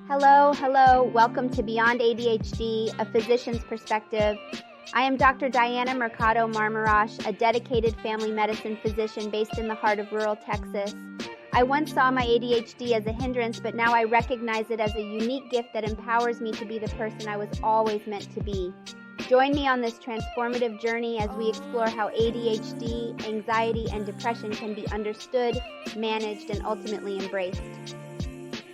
Hello. Welcome to Beyond ADHD, a physician's perspective. I am Dr. Diana Mercado Marmarash, a dedicated family medicine physician based in the heart of rural Texas. I once saw my ADHD as a hindrance, but now I recognize it as a unique gift that empowers me to be the person I was always meant to be. Join me on this transformative journey as we explore how ADHD, anxiety, and depression can be understood, managed, and ultimately embraced.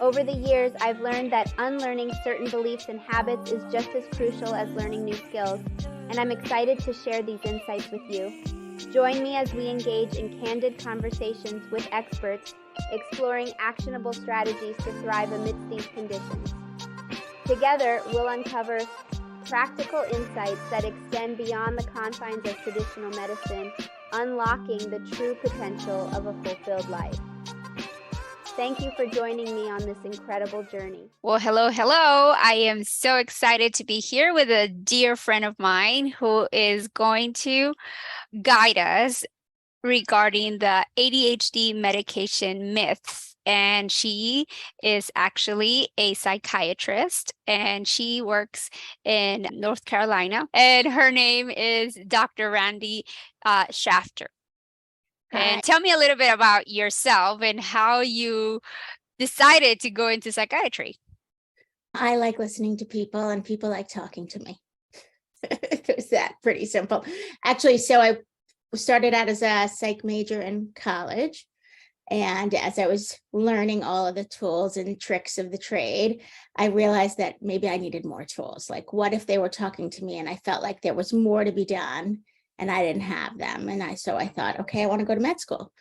Over the years, I've learned that unlearning certain beliefs and habits is just as crucial as learning new skills, and I'm excited to share these insights with you. Join me as we engage in candid conversations with experts, exploring actionable strategies to thrive amidst these conditions. Together, we'll uncover practical insights that extend beyond the confines of traditional medicine, unlocking the true potential of a fulfilled life. Thank you for joining me on this incredible journey. Well, hello. I am so excited to be here with a dear friend of mine who is going to guide us regarding the ADHD medication myths. And she is actually a psychiatrist and she works in North Carolina. And her name is Dr. Randie Schacter. And tell me a little bit about yourself and how you decided to go into psychiatry. I like listening to people and people like talking to me. It was that pretty simple. Actually, so I started out as a psych major in college. And as I was learning all of the tools and tricks of the trade, I realized that maybe I needed more tools. Like, what if they were talking to me and I felt like there was more to be done and I didn't have them? And so I thought, okay, I want to go to med school.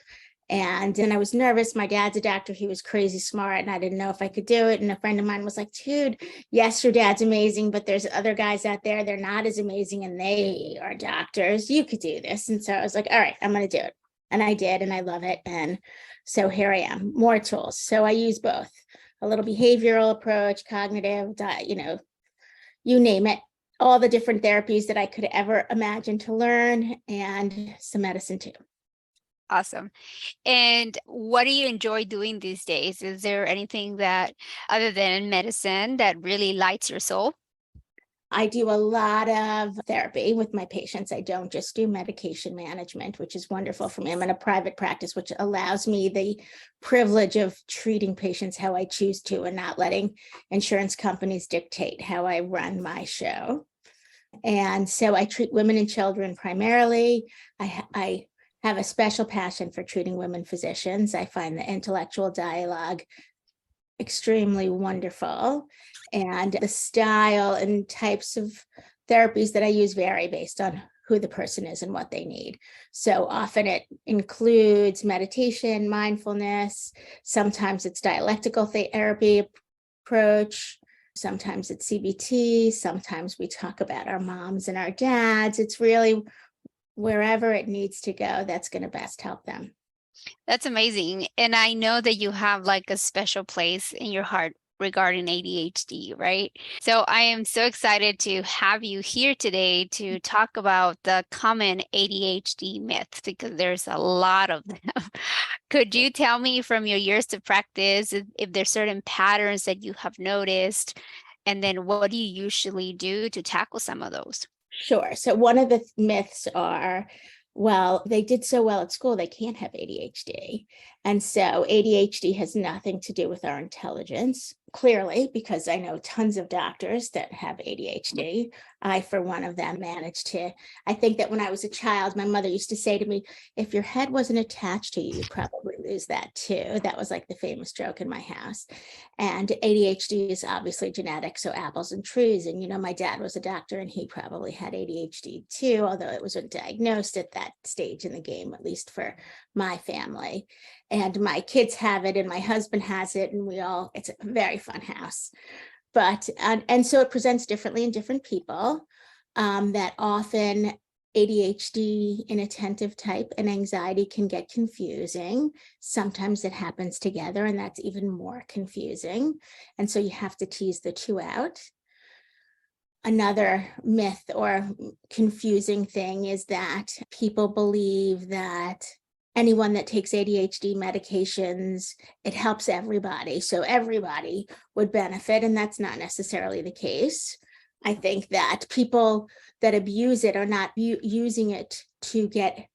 And then I was nervous. My dad's a doctor. He was crazy smart and I didn't know if I could do it. And a friend of mine was like, dude, yes, your dad's amazing, but there's other guys out there. They're not as amazing and they are doctors. You could do this. And so I was like, all right, I'm going to do it. And I did, and I love it. And so here I am, more tools. So I use both, a little behavioral approach, cognitive, you name it, all the different therapies that I could ever imagine to learn, and some medicine too. Awesome. And what do you enjoy doing these days? Is there anything that, other than medicine, that really lights your soul? I do a lot of therapy with my patients. I don't just do medication management, which is wonderful for me. I'm in a private practice, which allows me the privilege of treating patients how I choose to and not letting insurance companies dictate how I run my show. And so I treat women and children primarily. I have a special passion for treating women physicians. I find the intellectual dialogue extremely wonderful. And the style and types of therapies that I use vary based on who the person is and what they need. So often it includes meditation, mindfulness. Sometimes it's dialectical therapy approach. Sometimes it's CBT. Sometimes we talk about our moms and our dads. It's really wherever it needs to go, that's going to best help them. That's amazing. And I know that you have like a special place in your heart regarding ADHD, right? So I am so excited to have you here today to talk about the common ADHD myths, because there's a lot of them. Could you tell me from your years of practice if there's certain patterns that you have noticed, and then what do you usually do to tackle some of those? Sure. So one of the myths are, well, they did so well at school, they can't have ADHD. And so ADHD has nothing to do with our intelligence, clearly, because I know tons of doctors that have ADHD. I, for one of them, managed to, I think that when I was a child, my mother used to say to me, if your head wasn't attached to you, you'd probably lose that too. That was like the famous joke in my house. And ADHD is obviously genetic, so apples and trees. And, my dad was a doctor and he probably had ADHD too, although it wasn't diagnosed at that stage in the game, at least for my family. And my kids have it and my husband has it, and it's a very fun house. But, and so it presents differently in different people, that often ADHD, inattentive type, and anxiety can get confusing. Sometimes it happens together and that's even more confusing. And so you have to tease the two out. Another myth or confusing thing is that people believe that anyone that takes ADHD medications, it helps everybody. So everybody would benefit, and that's not necessarily the case. I think that people that abuse it are not using it to get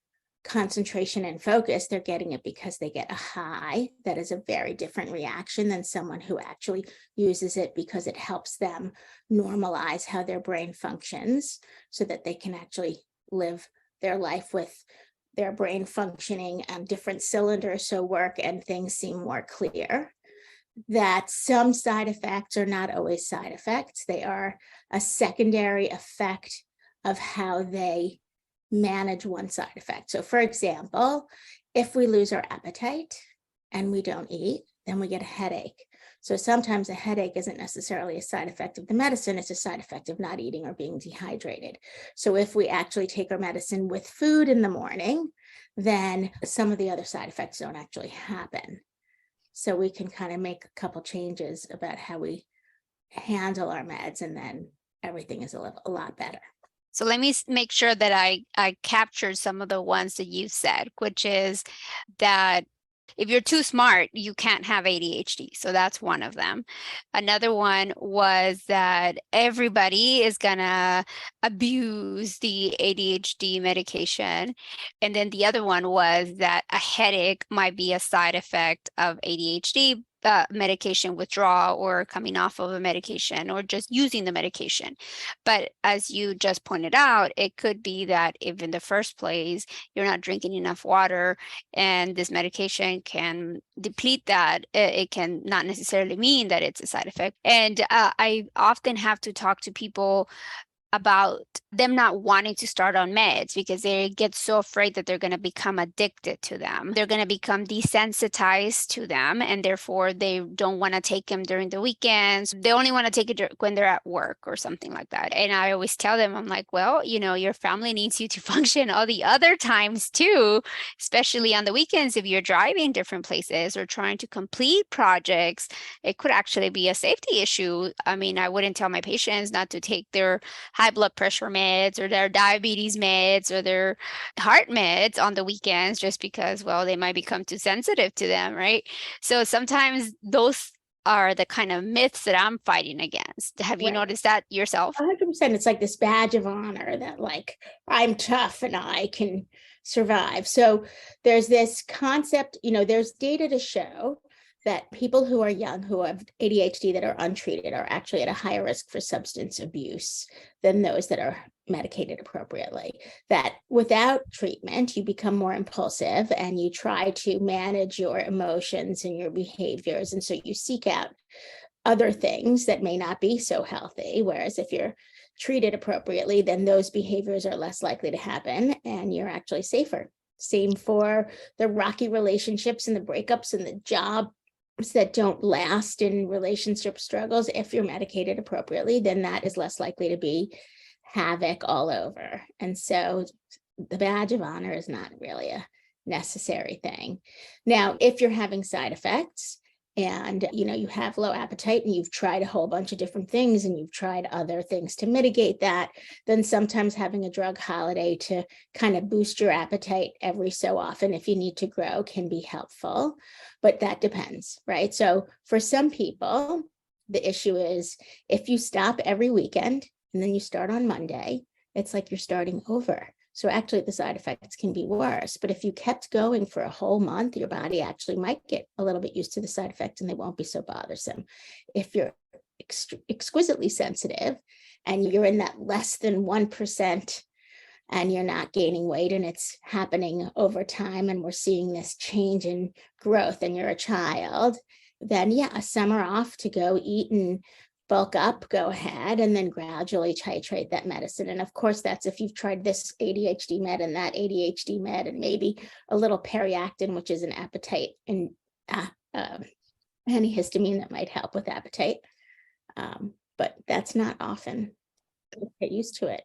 concentration and focus. They're getting it because they get a high. That is a very different reaction than someone who actually uses it because it helps them normalize how their brain functions so that they can actually live their life with their brain functioning and different cylinders so work and things seem more clear. That some side effects are not always side effects. They are a secondary effect of how they manage one side effect. So for example, if we lose our appetite and we don't eat, then we get a headache. So sometimes a headache isn't necessarily a side effect of the medicine, it's a side effect of not eating or being dehydrated. So if we actually take our medicine with food in the morning, then some of the other side effects don't actually happen. So we can kind of make a couple changes about how we handle our meds, and then everything is a lot better. So let me make sure that I captured some of the ones that you said, which is that if you're too smart, you can't have ADHD. So that's one of them. Another one was that everybody is going to abuse the ADHD medication. And then the other one was that a headache might be a side effect of ADHD medication withdrawal or coming off of a medication or just using the medication. But as you just pointed out, it could be that if in the first place you're not drinking enough water and this medication can deplete that, it can not necessarily mean that it's a side effect. And I often have to talk to people about them not wanting to start on meds because they get so afraid that they're going to become addicted to them. They're going to become desensitized to them, and therefore they don't want to take them during the weekends. They only want to take it when they're at work or something like that. And I always tell them, I'm like, well, your family needs you to function all the other times too, especially on the weekends if you're driving different places or trying to complete projects. It could actually be a safety issue. I mean, I wouldn't tell my patients not to take their high blood pressure meds or their diabetes meds or their heart meds on the weekends just because, well, they might become too sensitive to them, right? So sometimes those are the kind of myths that I'm fighting against. Have you noticed that yourself? 100%. It's like this badge of honor that like, I'm tough and I can survive. So there's this concept, there's data to show that people who are young, who have ADHD that are untreated, are actually at a higher risk for substance abuse than those that are medicated appropriately. That without treatment, you become more impulsive and you try to manage your emotions and your behaviors. And so you seek out other things that may not be so healthy. Whereas if you're treated appropriately, then those behaviors are less likely to happen and you're actually safer. Same for the rocky relationships and the breakups and the job that don't last in relationship struggles. If you're medicated appropriately, then that is less likely to be havoc all over. And so the badge of honor is not really a necessary thing. Now, if you're having side effects and you have low appetite and you've tried a whole bunch of different things and you've tried other things to mitigate that, then sometimes having a drug holiday to kind of boost your appetite every so often if you need to grow can be helpful, but that depends, right? So for some people, the issue is if you stop every weekend and then you start on Monday, it's like you're starting over. So actually the side effects can be worse. But if you kept going for a whole month, your body actually might get a little bit used to the side effects and they won't be so bothersome. If you're exquisitely sensitive and you're in that less than 1% and you're not gaining weight and it's happening over time and we're seeing this change in growth and you're a child, then yeah, a summer off to go eat and bulk up, go ahead, and then gradually titrate that medicine. And of course, that's if you've tried this ADHD med and that ADHD med and maybe a little periactin, which is an appetite and antihistamine that might help with appetite. But that's not often. Get used to it.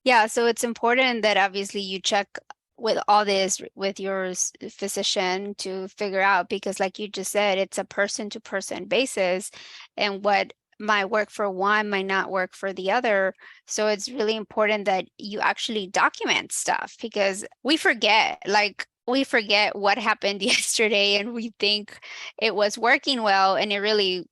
Yeah, so it's important that obviously you check with all this with your physician to figure out, because like you just said, it's a person to person basis, and what might work for one might not work for the other. So it's really important that you actually document stuff, because we forget, like we forget what happened yesterday and we think it was working well and it really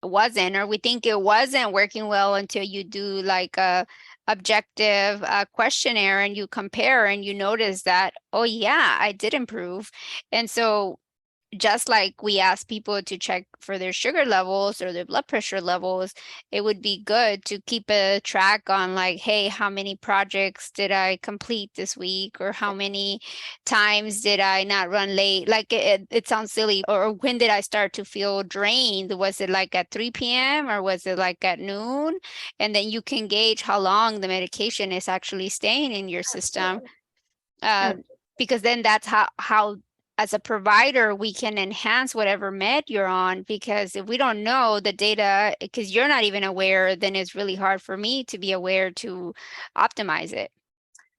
wasn't, or we think it wasn't working well until you do like a objective questionnaire and you compare and you notice that, oh yeah, I did improve. And so just like we ask people to check for their sugar levels or their blood pressure levels, it would be good to keep a track on like, hey, how many projects did I complete this week? Or how many times did I not run late? Like it sounds silly. Or when did I start to feel drained? Was it like at 3 p.m. or was it like at noon? And then you can gauge how long the medication is actually staying in your system. Because then that's how as a provider, we can enhance whatever med you're on, because if we don't know the data, because you're not even aware, then it's really hard for me to be aware to optimize it.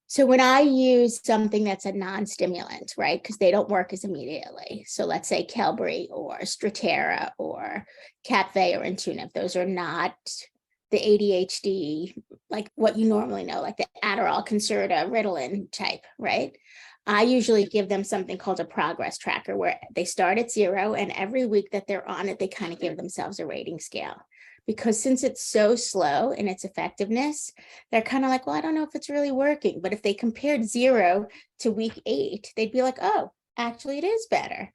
So when I use something that's a non-stimulant, right, because they don't work as immediately. So let's say Qelbree or Strattera or Capve or Intuniv, those are not the ADHD, like what you normally know, like the Adderall, Concerta, Ritalin type, right? I usually give them something called a progress tracker where they start at 0 and every week that they're on it, they kind of give themselves a rating scale. Because since it's so slow in its effectiveness, they're kind of like, well, I don't know if it's really working. But if they compared 0 to week 8, they'd be like, oh, actually it is better.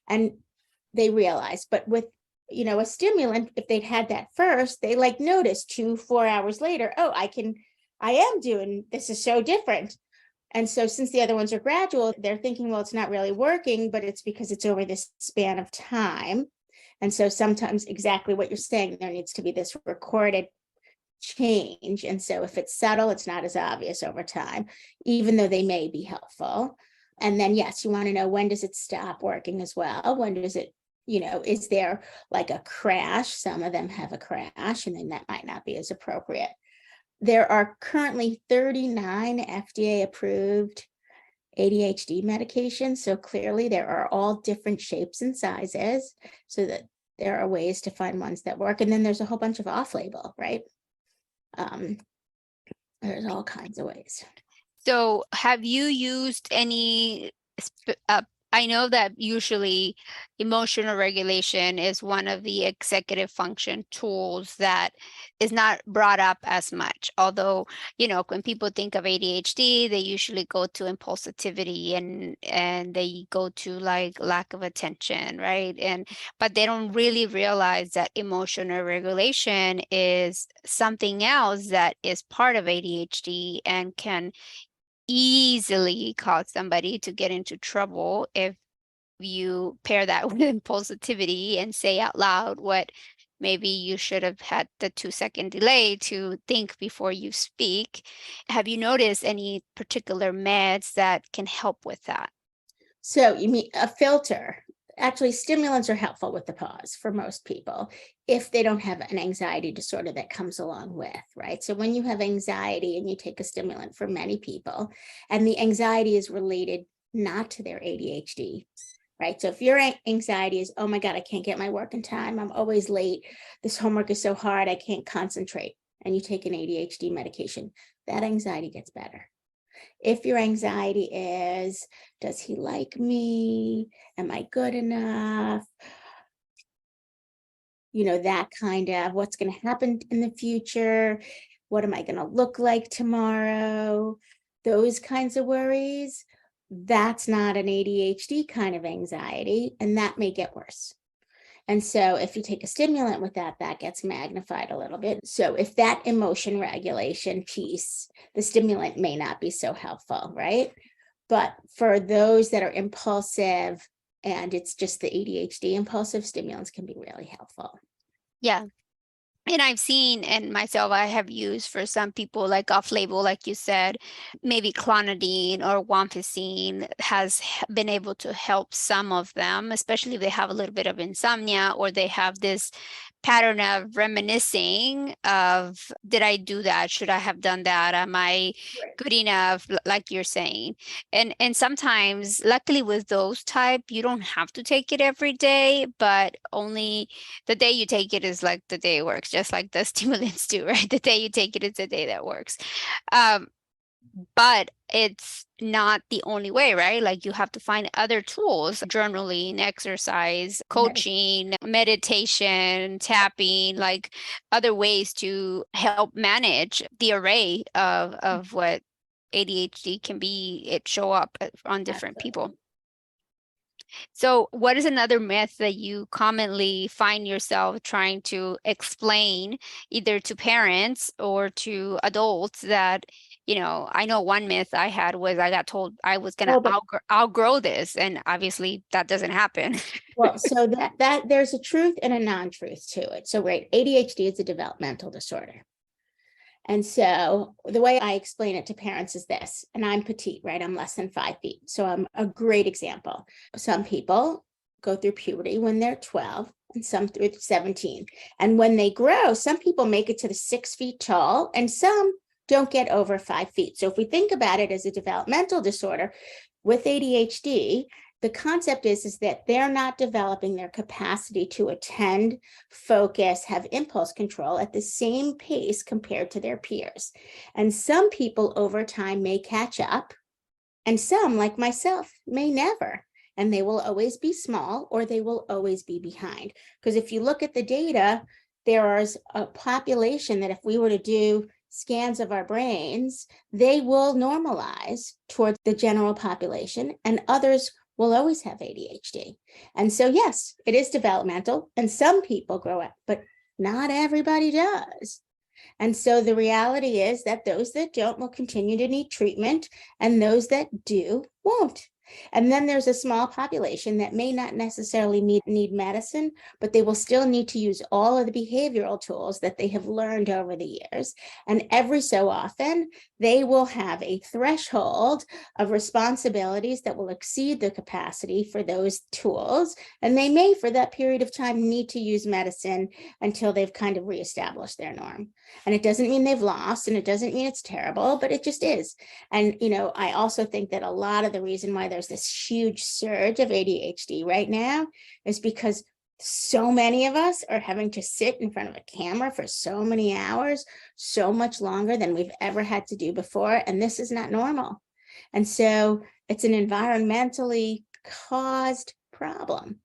And they realize, but with, a stimulant, if they'd had that first, they like notice 4 hours later, oh, I am doing, this is so different. And so since the other ones are gradual, they're thinking, well, it's not really working, but it's because it's over this span of time. And so sometimes exactly what you're saying, there needs to be this recorded change. And so if it's subtle, it's not as obvious over time, even though they may be helpful. And then, yes, you want to know, when does it stop working as well? When does it, is there like a crash? Some of them have a crash, and then that might not be as appropriate. There are currently 39 FDA approved ADHD medications. So clearly there are all different shapes and sizes, so that there are ways to find ones that work. And then there's a whole bunch of off-label, right? There's all kinds of ways. So have you used any, I know that usually emotional regulation is one of the executive function tools that is not brought up as much. Although, when people think of ADHD, they usually go to impulsivity and they go to like lack of attention, right? But they don't really realize that emotional regulation is something else that is part of ADHD and can easily cause somebody to get into trouble if you pair that with impulsivity and say out loud what maybe you should have had the 2-second delay to think before you speak. Have you noticed any particular meds that can help with that? So you mean a filter? Actually, stimulants are helpful with the pause for most people if they don't have an anxiety disorder that comes along with, right? So when you have anxiety and you take a stimulant, for many people, and the anxiety is related not to their ADHD, right? So if your anxiety is, oh my God, I can't get my work in time, I'm always late, this homework is so hard, I can't concentrate, and you take an ADHD medication, that anxiety gets better. If your anxiety is, does he like me? Am I good enough? That kind of, what's going to happen in the future? What am I going to look like tomorrow? Those kinds of worries. That's not an ADHD kind of anxiety, and that may get worse. And so if you take a stimulant with that, that gets magnified a little bit. So if that emotion regulation piece, the stimulant may not be so helpful, right? But for those that are impulsive and it's just the ADHD impulsive, stimulants can be really helpful. Yeah. And I've seen, and myself, I have used for some people like off-label, like you said, maybe clonidine or guanfacine has been able to help some of them, especially if they have a little bit of insomnia or they have this pattern of reminiscing of, did I do that? Should I have done that? Am I good enough? Like you're saying. And sometimes, luckily with those type, you don't have to take it every day, but only the day you take it is like the day it works, just like the stimulants do, right? The day you take it is the day that works. But it's not the only way, right? Like you have to find other tools, journaling, exercise, coaching, meditation, tapping, like other ways to help manage the array of what ADHD can be, it show up on different people. So, what is another myth that you commonly find yourself trying to explain either to parents or to adults that, I know one myth I had was I got told I was going to outgrow this, and obviously that doesn't happen. Well, so that there's a truth and a non-truth to it. So, right, ADHD is a developmental disorder. And so the way I explain it to parents is this, and I'm petite, right? I'm less than 5 feet. So I'm a great example. Some people go through puberty when they're 12 and some through 17. And when they grow, some people make it to the 6 feet tall and some don't get over 5 feet. So if we think about it as a developmental disorder with ADHD, the concept is that they're not developing their capacity to attend, focus, have impulse control at the same pace compared to their peers. And some people over time may catch up, and some, like myself, may never. And they will always be small or they will always be behind. Because if you look at the data, there is a population that if we were to do scans of our brains, they will normalize towards the general population, and others will always have ADHD. And so, yes, it is developmental, and some people grow up, but not everybody does. And so the reality is that those that don't will continue to need treatment, and those that do won't. And then there's a small population that may not necessarily need medicine, but they will still need to use all of the behavioral tools that they have learned over the years. And every so often, they will have a threshold of responsibilities that will exceed the capacity for those tools. And they may, for that period of time, need to use medicine until they've kind of reestablished their norm. And it doesn't mean they've lost, and it doesn't mean it's terrible, but it just is. And, I also think that a lot of the reason why there's this huge surge of ADHD right now is because so many of us are having to sit in front of a camera for so many hours, so much longer than we've ever had to do before. And this is not normal. And so it's an environmentally caused problem.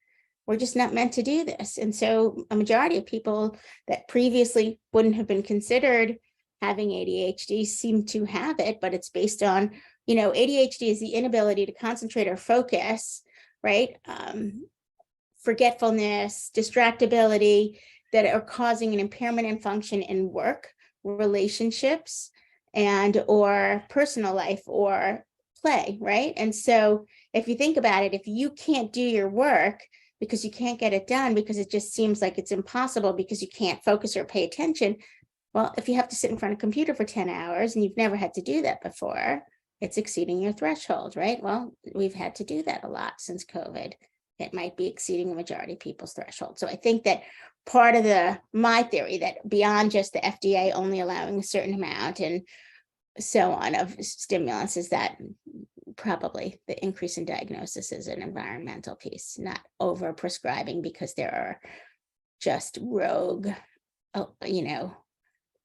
We're just not meant to do this. And so a majority of people that previously wouldn't have been considered having ADHD seem to have it, but it's based on, ADHD is the inability to concentrate or focus, right? Forgetfulness, distractibility that are causing an impairment in function in work, relationships, and or personal life or play, right? And so if you think about it, if you can't do your work because you can't get it done because it just seems like it's impossible because you can't focus or pay attention, well, if you have to sit in front of a computer for 10 hours and you've never had to do that before, it's exceeding your threshold, right? Well, we've had to do that a lot since COVID. It might be exceeding the majority of people's threshold. So I think that part of my theory that beyond just the FDA only allowing a certain amount and so on of stimulants is that probably the increase in diagnosis is an environmental piece, not over prescribing because there are just rogue,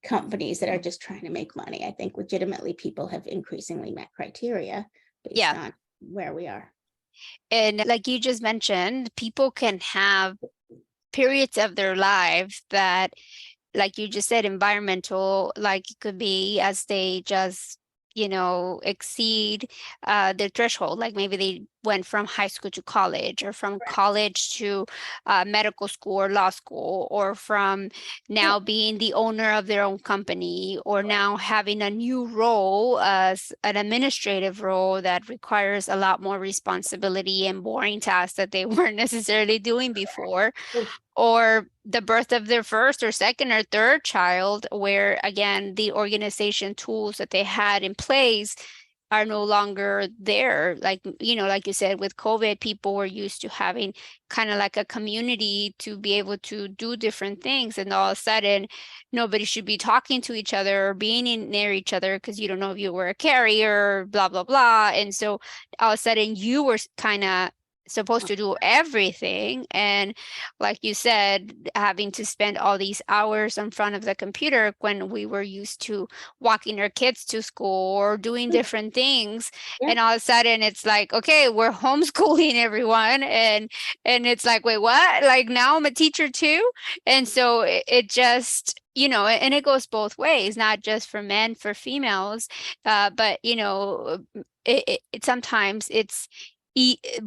companies that are just trying to make money. I think legitimately people have increasingly met criteria based on where we are. And like you just mentioned, people can have periods of their life that, like you just said, environmental, like it could be as they just, exceed their threshold. Like maybe they went from high school to college, or from college to medical school or law school, or from now being the owner of their own company, or now having a new role as an administrative role that requires a lot more responsibility and boring tasks that they weren't necessarily doing before. Or the birth of their first or second or third child, where again, the organization tools that they had in place are no longer there. Like, like you said, with COVID, people were used to having kind of like a community to be able to do different things. And all of a sudden, nobody should be talking to each other or being near each other because you don't know if you were a carrier, blah, blah, blah. And so all of a sudden you were kind of supposed to do everything. And like you said, having to spend all these hours in front of the computer when we were used to walking our kids to school or doing different things. Yeah. And all of a sudden it's like, okay, we're homeschooling everyone. And it's like, wait, what? Like now I'm a teacher too. And so it just, and it goes both ways, not just for men, for females. But it sometimes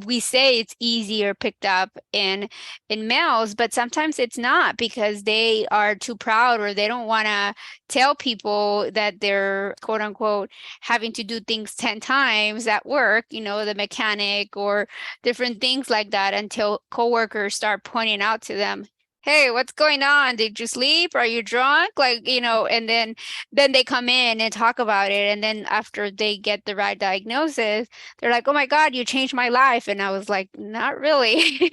we say it's easier picked up in males, but sometimes it's not, because they are too proud, or they don't want to tell people that they're quote unquote having to do things 10 times at work, the mechanic or different things like that, until coworkers start pointing out to them, hey, what's going on? Did you sleep? Are you drunk? Like, and then they come in and talk about it. And then after they get the right diagnosis, they're like, oh my God, you changed my life. And I was like, not really.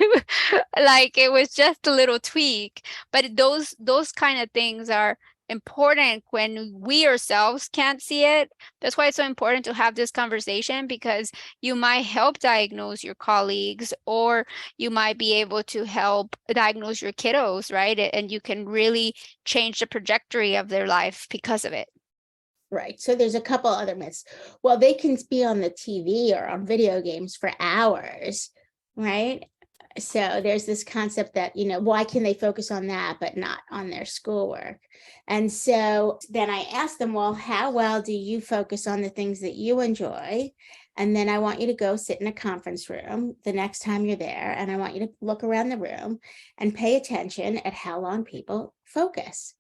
Like it was just a little tweak. But those kind of things are important when we ourselves can't see it. That's why it's so important to have this conversation, because you might help diagnose your colleagues, or you might be able to help diagnose your kiddos, right? And you can really change the trajectory of their life because of it. Right. So there's a couple other myths. Well, they can be on the TV or on video games for hours, right? So there's this concept that, why can they focus on that, but not on their schoolwork? And so then I asked them, well, how well do you focus on the things that you enjoy? And then I want you to go sit in a conference room the next time you're there. And I want you to look around the room and pay attention at how long people focus.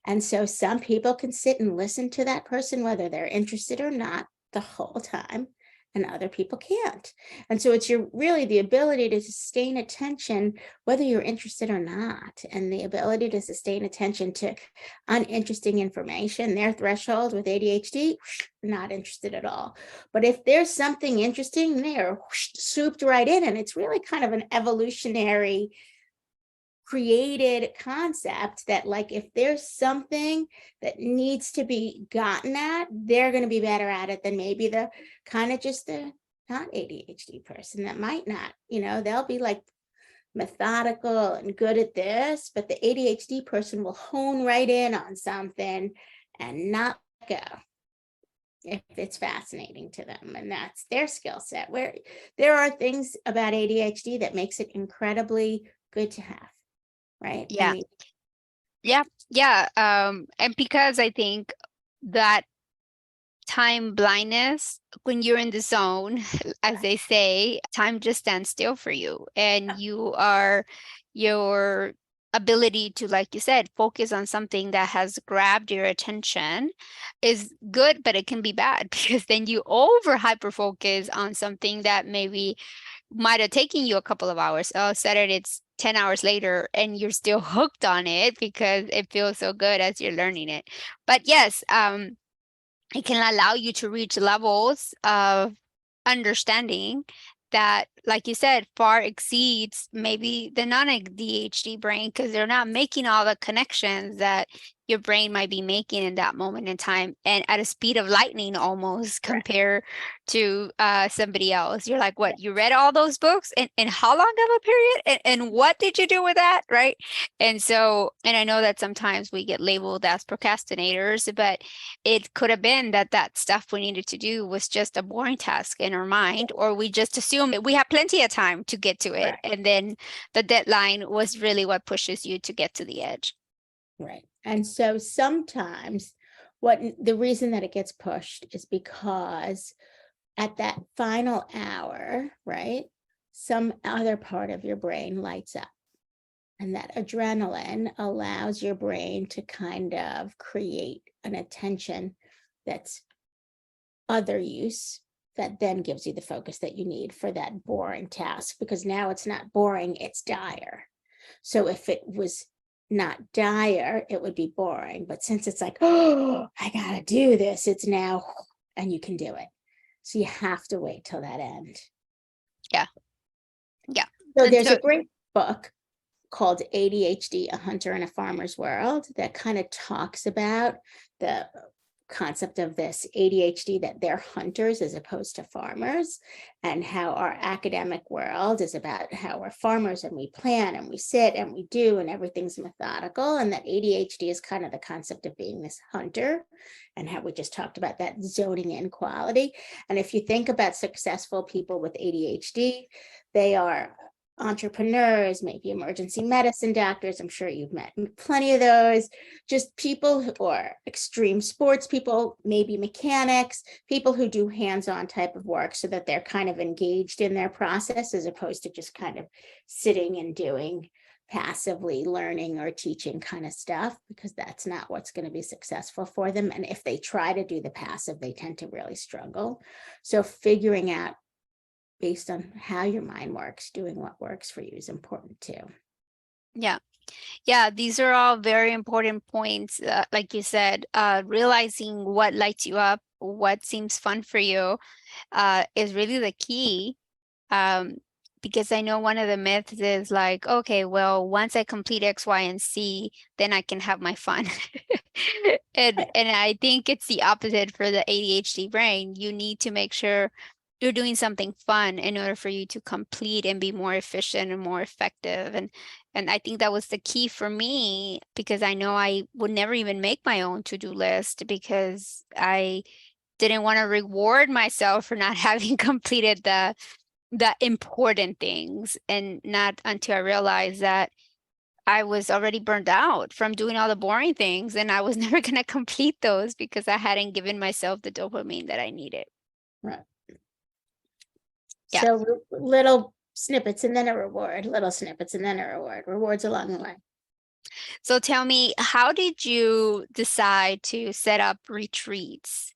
And so some people can sit and listen to that person, whether they're interested or not, the whole time, and other people can't. And so it's really the ability to sustain attention, whether you're interested or not, and the ability to sustain attention to uninteresting information. Their threshold with ADHD, not interested at all. But if there's something interesting, they're swooped right in. And it's really kind of an evolutionary created concept that, like, if there's something that needs to be gotten at, they're going to be better at it than maybe the kind of just the not ADHD person that might not, they'll be like methodical and good at this, but the ADHD person will hone right in on something and not go if it's fascinating to them, and that's their skill set. Where there are things about ADHD that makes it incredibly good to have. Right. Yeah. Yeah. And because I think that time blindness, when you're in the zone, as they say, time just stands still for you, and your ability to, like you said, focus on something that has grabbed your attention is good, but it can be bad because then you over hyper focus on something that maybe might have taken you a couple of hours. Oh, Saturday, it's 10 hours later and you're still hooked on it because it feels so good as you're learning it. But yes, it can allow you to reach levels of understanding that, like you said, far exceeds maybe the non-ADHD brain, because they're not making all the connections that your brain might be making in that moment in time, and at a speed of lightning almost, compared to somebody else. You're like, what, you read all those books and how long of a period, and what did you do with that, right? And so, and I know that sometimes we get labeled as procrastinators, but it could have been that stuff we needed to do was just a boring task in our mind, or we just assume we have plenty of time to get to it, and then the deadline was really what pushes you to get to the edge. Right. And so sometimes the reason that it gets pushed is because at that final hour, right, some other part of your brain lights up. And that adrenaline allows your brain to kind of create an attention that's other use, that then gives you the focus that you need for that boring task, because now it's not boring, it's dire. So if it was not dire, it would be boring. But since it's like, oh, I gotta do this, it's now, and you can do it. So you have to wait till that end. Yeah. So there's a great book called ADHD, A Hunter in a Farmer's World, that kind of talks about the concept of this ADHD, that they're hunters as opposed to farmers, and how our academic world is about how we're farmers and we plan and we sit and we do and everything's methodical, and that ADHD is kind of the concept of being this hunter, and how we just talked about that zoning in quality. And if you think about successful people with ADHD, they are entrepreneurs, maybe emergency medicine doctors. I'm sure you've met plenty of those. Just people who are extreme sports people, maybe mechanics, people who do hands-on type of work so that they're kind of engaged in their process as opposed to just kind of sitting and doing passively learning or teaching kind of stuff, because that's not what's going to be successful for them. And if they try to do the passive, they tend to really struggle. So figuring out based on how your mind works, doing what works for you is important too. Yeah. Yeah, these are all very important points. Like you said, realizing what lights you up, what seems fun for you, is really the key. Because I know one of the myths is like, okay, well, once I complete X, Y, and Z, then I can have my fun. And I think it's the opposite for the ADHD brain. You need to make sure you're doing something fun in order for you to complete and be more efficient and more effective. And I think that was the key for me, because I know I would never even make my own to-do list because I didn't want to reward myself for not having completed the important things, and not until I realized that I was already burned out from doing all the boring things, and I was never going to complete those because I hadn't given myself the dopamine that I needed. Right. Yeah. So little snippets and then a reward, little snippets and then a reward, rewards along the way. So tell me, how did you decide to set up retreats?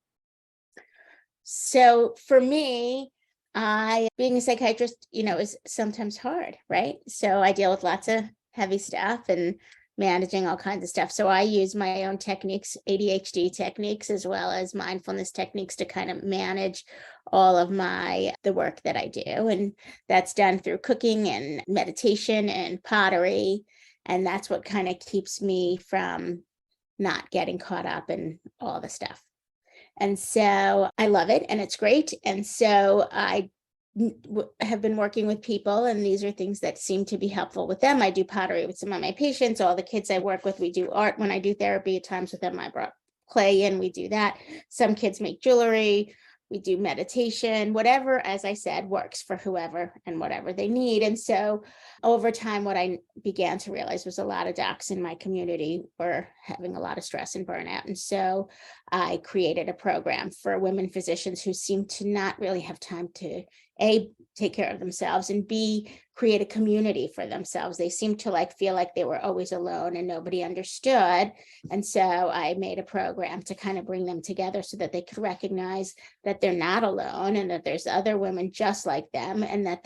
So for me, being a psychiatrist, is sometimes hard, right? So I deal with lots of heavy stuff and managing all kinds of stuff. So I use my own techniques, ADHD techniques, as well as mindfulness techniques to kind of manage all of the work that I do. And that's done through cooking and meditation and pottery. And that's what kind of keeps me from not getting caught up in all the stuff. And so I love it and it's great. And so I have been working with people, and these are things that seem to be helpful with them. I do pottery with some of my patients. All the kids I work with, we do art. When I do therapy at times with them, I brought clay in, we do that. Some kids make jewelry, we do meditation, whatever, as I said, works for whoever and whatever they need. And so over time, what I began to realize was a lot of docs in my community were having a lot of stress and burnout. And so I created a program for women physicians who seem to not really have time to A, take care of themselves, and B, create a community for themselves. They seem to feel like they were always alone and nobody understood. And so I made a program to kind of bring them together so that they could recognize that they're not alone and that there's other women just like them, and that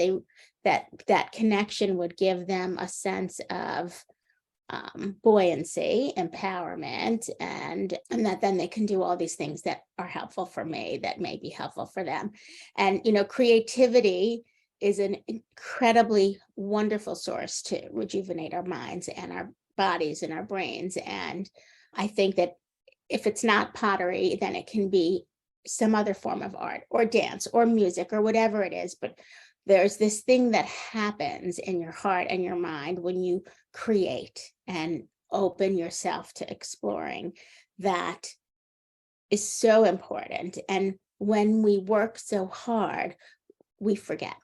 that connection would give them a sense of buoyancy, empowerment, and that then they can do all these things that are helpful for me that may be helpful for them. And creativity is an incredibly wonderful source to rejuvenate our minds and our bodies and our brains. And I think that if it's not pottery, then it can be some other form of art or dance or music or whatever it is. But there's this thing that happens in your heart and your mind when you create and open yourself to exploring that is so important. And when we work so hard, we forget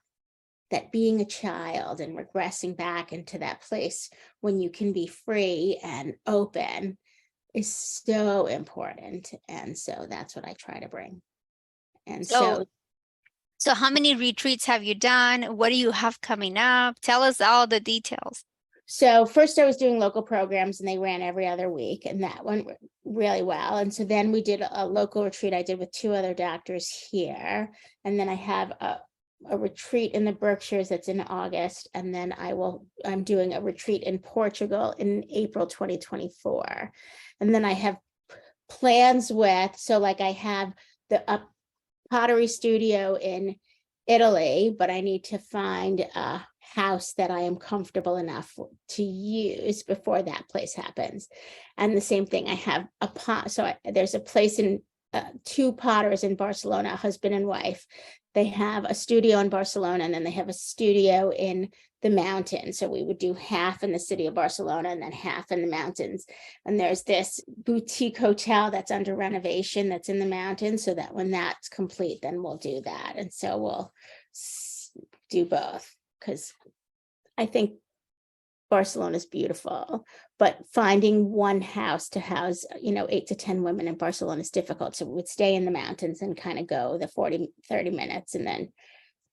that being a child and regressing back into that place when you can be free and open is so important. And so that's what I try to bring. And so how many retreats have you done? What do you have coming up? Tell us all the details. So first I was doing local programs and they ran every other week, and that went really well. And so then we did a local retreat I did with 2 other doctors here. And then I have a retreat in the Berkshires that's in August. And then I'm doing a retreat in Portugal in April 2024. And then I have plans I have the pottery studio in Italy, but I need to find a house that I am comfortable enough to use before that place happens. And the same thing, I have there's a place in two potters in Barcelona, husband and wife. They have a studio in Barcelona, and then they have a studio in the mountains. So we would do half in the city of Barcelona and then half in the mountains. And there's this boutique hotel that's under renovation that's in the mountains, so that when that's complete, then we'll do that. And so we'll do both, because I think Barcelona is beautiful, but finding one house to house, 8 to 10 women in Barcelona is difficult. So we would stay in the mountains and kind of go the 30 minutes, and then,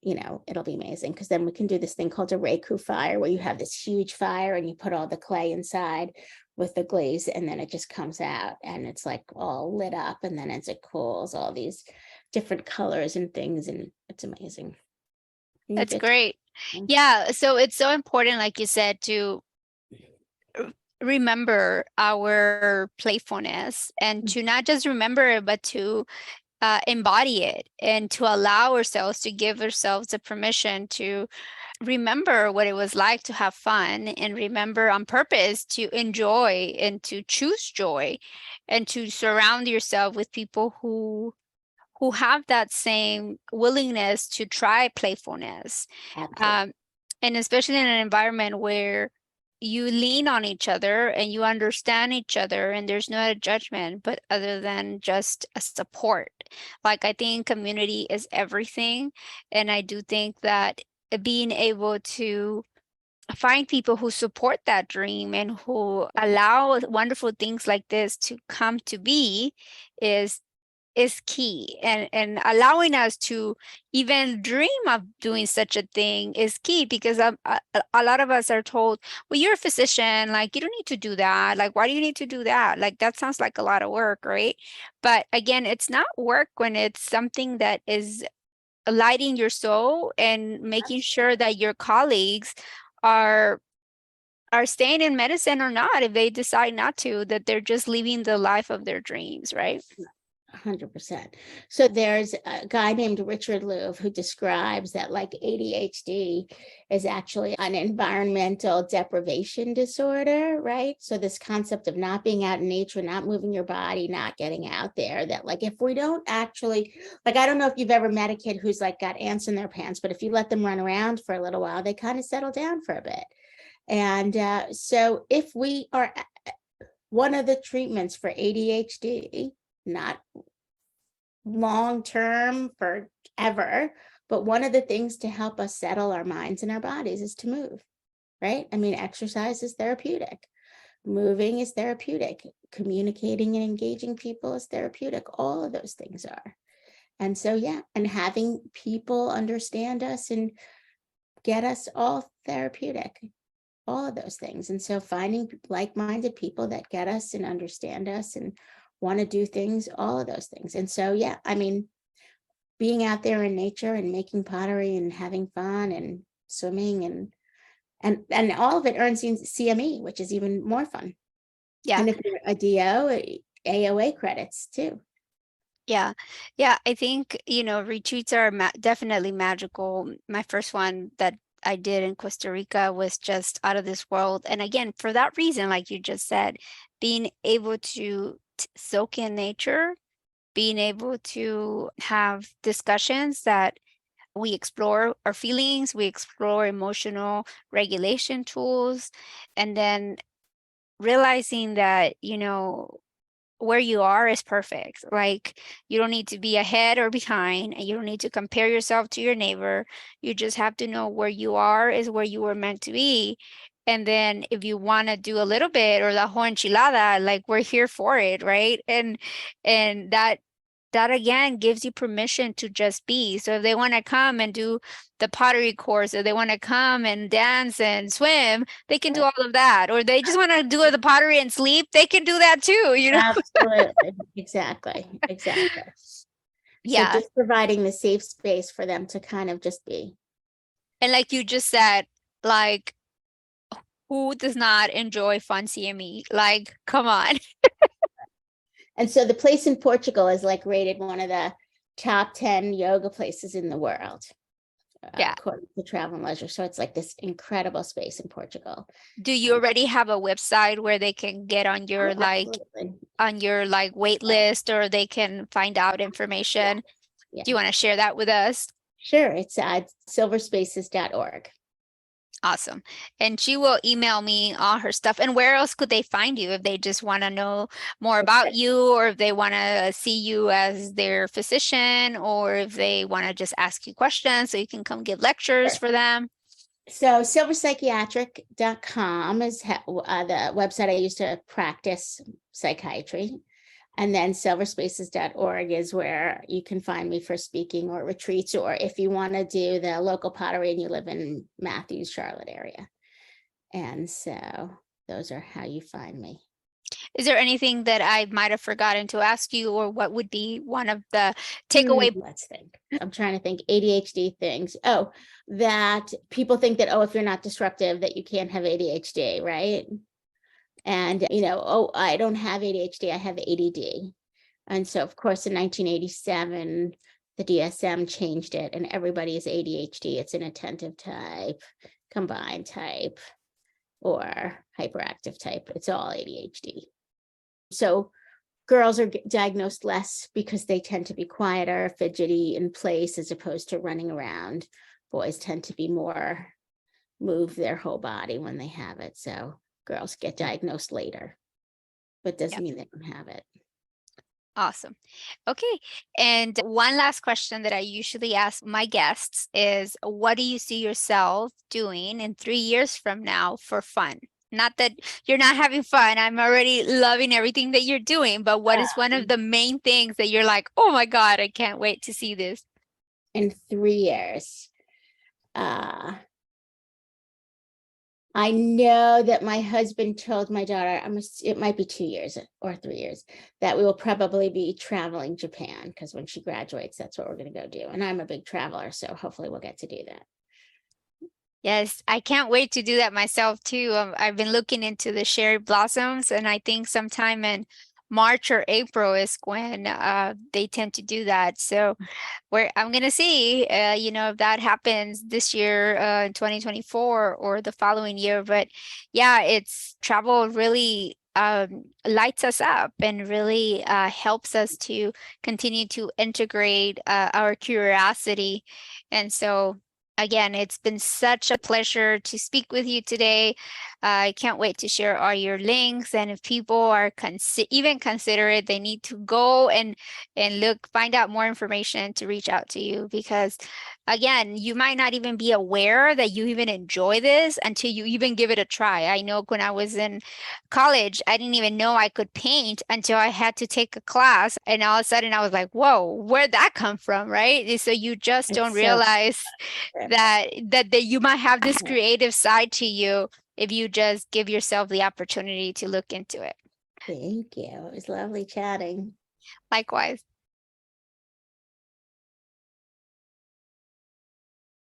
it'll be amazing, because then we can do this thing called a Reku fire, where you have this huge fire and you put all the clay inside with the glaze, and then it just comes out and it's like all lit up, and then as it cools, all these different colors and things, and it's amazing. That's great. Yeah. So it's so important, like you said, to remember our playfulness, and to not just remember it, but to embody it, and to allow ourselves, to give ourselves the permission to remember what it was like to have fun, and remember on purpose to enjoy and to choose joy, and to surround yourself with people who have that same willingness to try playfulness. And especially in an environment where you lean on each other and you understand each other, and there's no judgment, but other than just a support. Like, I think community is everything. And I do think that being able to find people who support that dream and who allow wonderful things like this to come to be is key, and allowing us to even dream of doing such a thing is key, because a lot of us are told, well, you're a physician, like you don't need to do that, like why do you need to do that, like that sounds like a lot of work, right? But again, it's not work when it's something that is lighting your soul and making sure that your colleagues are staying in medicine, or not, if they decide not to, that they're just living the life of their dreams, right? 100%. So there's a guy named Richard Louv who describes that like ADHD is actually an environmental deprivation disorder, right? So this concept of not being out in nature, not moving your body, not getting out there, that like if we don't actually, like, I don't know if you've ever met a kid who's like got ants in their pants, but if you let them run around for a little while, they kind of settle down for a bit. And so if we are, one of the treatments for ADHD, not long-term forever, but one of the things to help us settle our minds and our bodies is to move, right? I mean, exercise is therapeutic. Moving is therapeutic. Communicating and engaging people is therapeutic. All of those things are. And so, yeah, and having people understand us and get us all therapeutic, all of those things. And so finding like-minded people that get us and understand us and want to do things, all of those things. And so, yeah, I mean, being out there in nature and making pottery and having fun and swimming and all of it earns CME, which is even more fun. Yeah. And if you're a DO, AOA credits too. Yeah. I think, retreats are definitely magical. My first one that I did in Costa Rica was just out of this world. And again, for that reason, like you just said, being able to soak in nature, being able to have discussions that we explore our feelings, we explore emotional regulation tools, and then realizing that, where you are is perfect. Like, you don't need to be ahead or behind, and you don't need to compare yourself to your neighbor. You just have to know where you are is where you were meant to be. And then if you want to do a little bit, or the whole enchilada, like, we're here for it, right? And that again gives you permission to just be. So if they want to come and do the pottery course, or they want to come and dance and swim, they can do all of that. Or they just want to do the pottery and sleep, they can do that too, Absolutely. Exactly. Yeah. So just providing the safe space for them to kind of just be. And like you just said, like, who does not enjoy fun CME? Like, come on. And so the place in Portugal is like rated one of the top 10 yoga places in the world. According to Travel and Leisure. So it's like this incredible space in Portugal. Do you already have a website where they can get on your on your like wait list, or they can find out information? Yeah. Do you want to share that with us? Sure. It's at silverspaces.org. Awesome. And she will email me all her stuff. And where else could they find you if they just want to know more about you, or if they want to see you as their physician, or if they want to just ask you questions so you can come give lectures for them? So silverpsychiatric.com is the website I use to practice psychiatry. And then silverspaces.org is where you can find me for speaking or retreats, or if you want to do the local pottery and you live in Matthews, Charlotte area. And so those are how you find me. Is there anything that I might have forgotten to ask you, or what would be one of the takeaway? Let's think. I'm trying to think ADHD things. Oh, that people think that, if you're not disruptive, that you can't have ADHD, right? And, I don't have ADHD, I have ADD. And so, of course, in 1987, the DSM changed it and everybody is ADHD. It's an attentive type, combined type, or hyperactive type. It's all ADHD. So girls are diagnosed less because they tend to be quieter, fidgety in place as opposed to running around. Boys tend to be more move their whole body when they have it. So girls get diagnosed later, but doesn't mean they don't have it. Awesome. Okay. And one last question that I usually ask my guests is, what do you see yourself doing in 3 years from now for fun? Not that you're not having fun. I'm already loving everything that you're doing, but what is one of the main things that you're like, oh my God, I can't wait to see this? In 3 years, I know that my husband told my daughter, it might be 2 years or 3 years, that we will probably be traveling Japan, because when she graduates, that's what we're going to go do. And I'm a big traveler, so hopefully we'll get to do that. Yes, I can't wait to do that myself too. I've been looking into the cherry blossoms, and I think sometime in March or April is when they tend to do that. So I'm going to see, if that happens this year in 2024 or the following year. But yeah, travel really lights us up and really helps us to continue to integrate our curiosity. And so again, it's been such a pleasure to speak with you today. I can't wait to share all your links. And if people are even consider it, they need to go and find out more information to reach out to you, because again, you might not even be aware that you even enjoy this until you even give it a try. I know when I was in college, I didn't even know I could paint until I had to take a class. And all of a sudden I was like, whoa, where'd that come from? Right. So you just don't realize that you might have this creative side to you if you just give yourself the opportunity to look into it. Thank you. It was lovely chatting. Likewise.